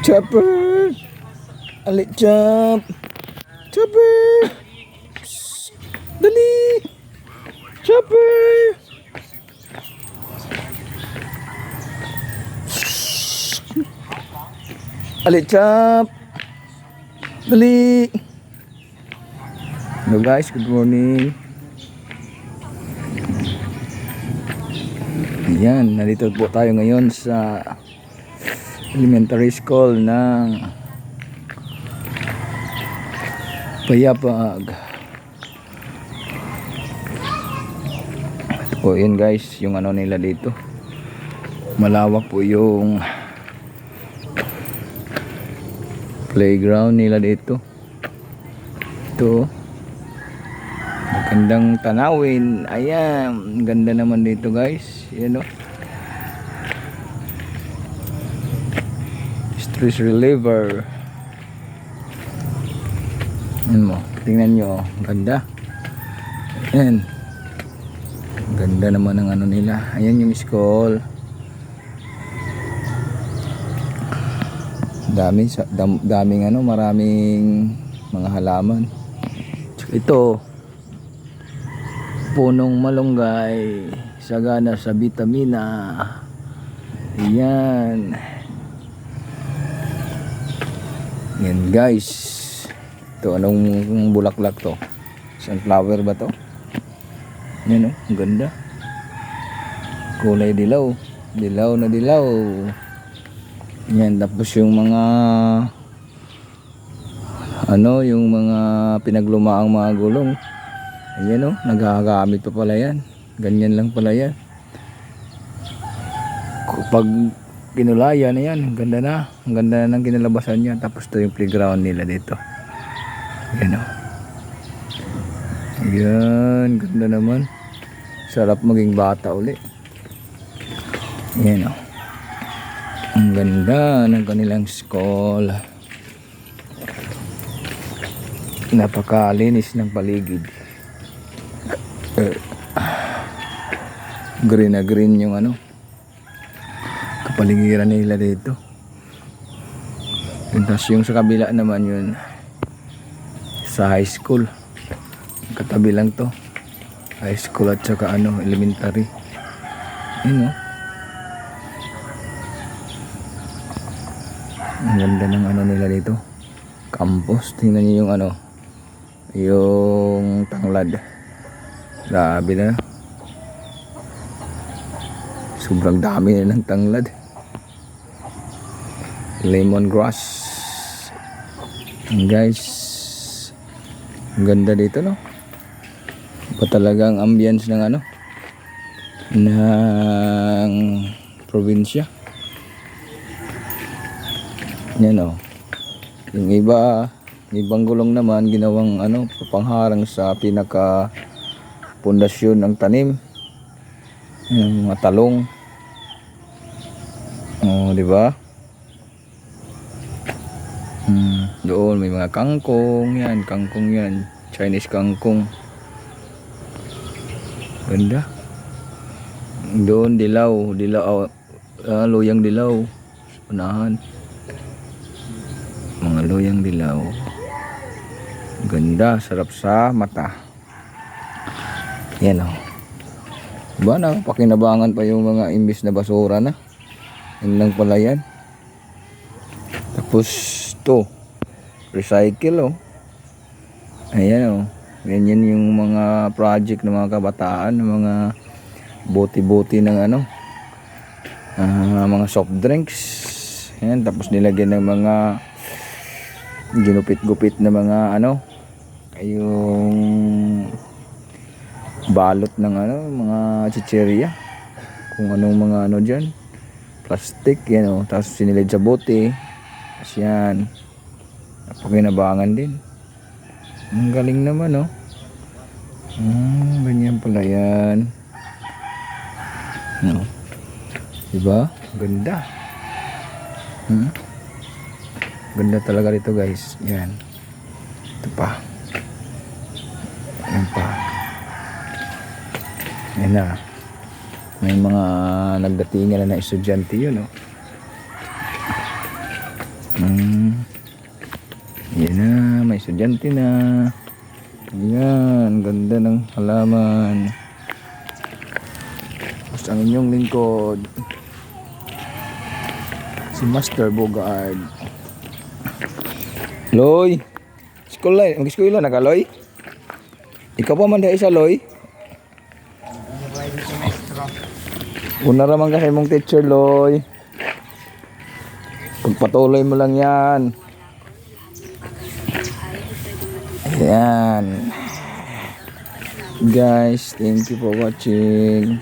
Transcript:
Chopper! Alit chop! Chopper! Psst! Dali! Chopper! Psst! Alit chop! Dali! Hello guys, good morning. Ayan, narito po tayo ngayon sa elementary school ng Payapag. Ito po yun guys, yung ano nila dito. Malawak po yung playground nila dito. Ito, magandang tanawin. Ayan, ganda naman dito guys. Yan o, stress reliever. Yan mo, tingnan nyo, ganda. Ayan, ganda naman ng ano nila. Ayan yung school. Daming ano, maraming mga halaman. Ito, punong malunggay, sagana sa vitamina. Ayan. Yan guys. Ito, anong bulaklak to? Sunflower ba to? Yan o, ang ganda. Kulay dilaw. Dilaw na dilaw. Yan, tapos yung mga ano, yung mga pinaglumaang mga gulong. Ayan o, nagagamit pa pala yan. Ganyan lang pala yan. Kapag kinulaya na yan, ang ganda na. Ang ganda na ng kinalabasan niya. Tapos ito yung playground nila dito. Ayan o. Ayan, ganda naman. Sarap maging bata uli. Ayan o. Ang ganda ng kanilang school. Napakalinis ng paligid. Green na green yung ano, kapaligiran nila dito. Tapos yung sa kabila naman yun sa high school. Katabi lang to. High school at saka ano, elementary. Yun o. Ang ganda ng ano nila dito. Campus. Tingnan nyo yung ano, yung tanglad. Grabe na. Sobrang dami na ng tanglad. Lemongrass. Guys, ang ganda dito no. Iba talaga ang ambience ng ano, ng probinsya. Yan o. Yung ibang gulong naman ginawang ano, pangharang sa pinaka pundasyon ng tanim. Yung mga talong. Oh, di ba? Doon may mga kangkong, yan, kangkong yan. Chinese kangkong. Ganda. Doon dilaw, loyang dilaw. Unahan. Mga loyang dilaw. Ganda, sarap sa mata. Yan o. Diba na, pakinabangan pa yung mga imbis na basura na. Yan lang pala yan. Tapos to, recycle o. Ayan o. Ganyan yung mga project ng mga kabataan, ng mga bote-bote ng ano, mga soft drinks. Ayan, tapos nilagyan ng mga ginupit-gupit na mga ano, yung balot ng ano, mga chicheria, kung anong mga ano dyan, plastic yan o. Tapos sinilid sa bote. Tapos yan, napakinabangan din. Ang galing naman o. Ganyan pala yan no? Diba? Ganda. Ganda talaga dito guys. Yan. Ito pa. Yan pa. Yan na. May mga nagdatingan na estudyante yun, no? Yan na, may estudyante na. Ayan, ganda ng halaman. Tapos ang inyong lingkod, si Master Bogard. Loy, mag-eskwela na ka, Loy? Ikaw pa man dahil isa, Loy? Una raman kasi mong teacher, Loy. Pagpatuloy mo lang yan. Ayan. Guys, thank you for watching.